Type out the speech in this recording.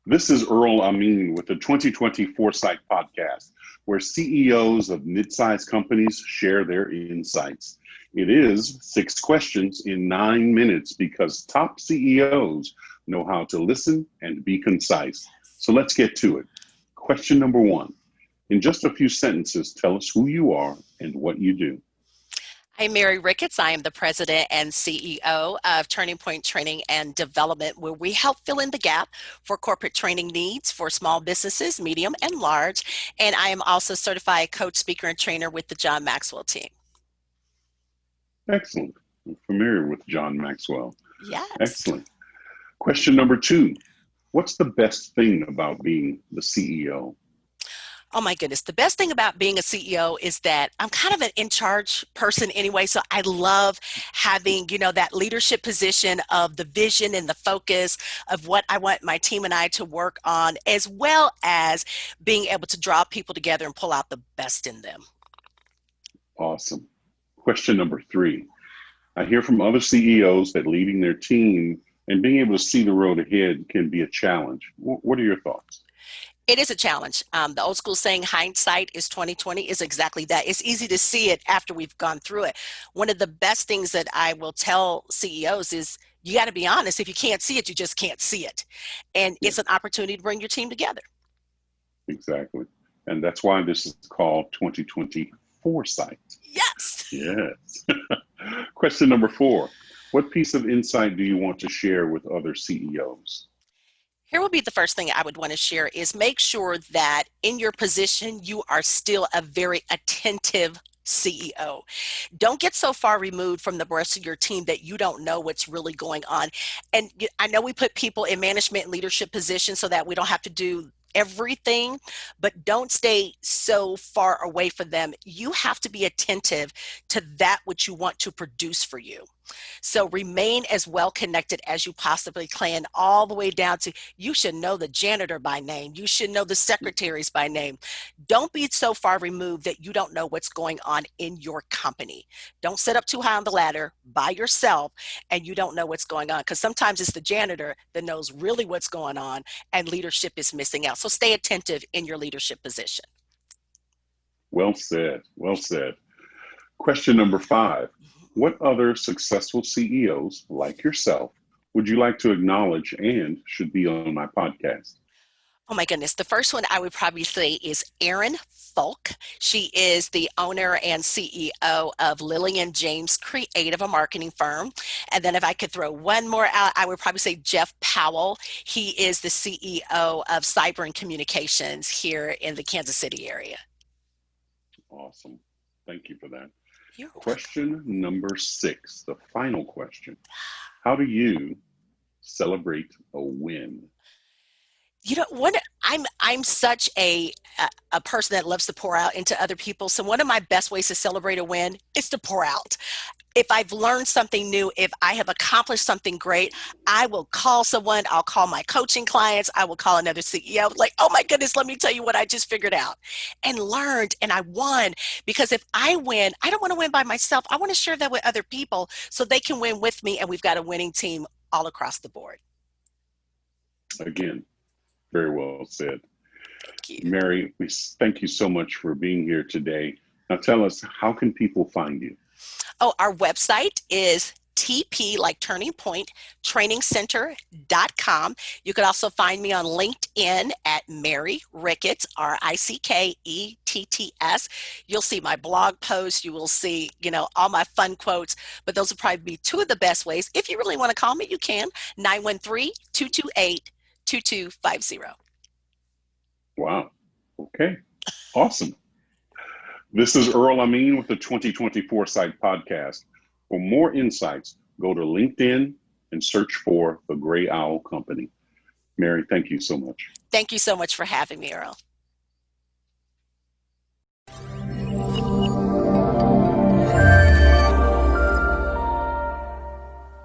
This is Earl Amin with the 2020 Foresight Podcast, where CEOs of mid-sized companies share their insights. It is 6 questions in 9 minutes because top CEOs know how to listen and be concise. So let's get to it. Question number 1. In just a few sentences, tell us who you are and what you do. I'm Mary Ricketts. I am the president and CEO of Turning Point Training and Development, where we help fill in the gap for corporate training needs for small businesses, medium and large. And I am also a certified coach, speaker, and trainer with the John Maxwell team. Excellent. I'm familiar with John Maxwell. Yes. Excellent. Question number 2. What's the best thing about being the CEO? Oh my goodness. The best thing about being a CEO is that I'm kind of an in-charge person anyway. So I love having, that leadership position of the vision and the focus of what I want my team and I to work on, as well as being able to draw people together and pull out the best in them. Awesome. Question number 3. I hear from other CEOs that leading their team and being able to see the road ahead can be a challenge. What are your thoughts? It is a challenge. The old school saying hindsight is 20/20 is exactly that. It's easy to see it after we've gone through it. One of the best things that I will tell CEOs is you got to be honest. If you can't see it, you just can't see it. And it's an opportunity to bring your team together. Exactly. And that's why this is called 2020 Foresight. Yes. Yes. Question number 4. What piece of insight do you want to share with other CEOs? Here will be the first thing I would want to share is make sure that in your position, you are still a very attentive CEO. Don't get so far removed from the rest of your team that you don't know what's really going on. And I know we put people in management and leadership positions so that we don't have to do everything, but don't stay so far away from them. You have to be attentive to that which you want to produce for you. So remain as well connected as you possibly can, all the way down to you should know the janitor by name. You should know the secretaries by name. Don't be so far removed that you don't know what's going on in your company. Don't sit up too high on the ladder by yourself and you don't know what's going on, because sometimes it's the janitor that knows really what's going on and leadership is missing out. So stay attentive in your leadership position. Well said. Well said. Question number 5. What other successful CEOs like yourself would you like to acknowledge and should be on my podcast? Oh my goodness. The first one I would probably say is Erin Folk. She is the owner and CEO of Lillian James Creative, a marketing firm. And then if I could throw one more out, I would probably say Jeff Powell. He is the CEO of Cyber and Communications here in the Kansas City area. Awesome. Thank you for that. You're welcome. Question number 6, the final question. How do you celebrate a win? I'm such a person that loves to pour out into other people. So one of my best ways to celebrate a win is to pour out. If I've learned something new, if I have accomplished something great, I will call someone. I'll call my coaching clients. I will call another CEO. Like, oh my goodness, let me tell you what I just figured out and learned, and I won. Because if I win, I don't want to win by myself. I want to share that with other people so they can win with me, and we've got a winning team all across the board. Again, very well said. Thank you. Mary, we thank you so much for being here today. Now tell us, how can people find you? Oh, our website is TP, like Turning Point, trainingcenter.com. You could also find me on LinkedIn at Mary Ricketts, Ricketts. You'll see my blog posts. You will see, all my fun quotes, but those will probably be 2 of the best ways. If you really want to call me, you can, 913-228-2250. Wow. Okay. Awesome. This is Earl Amin with the 2020 Foresight Podcast. For more insights, go to LinkedIn and search for The Gray Owl Company. Mary, thank you so much. Thank you so much for having me, Earl.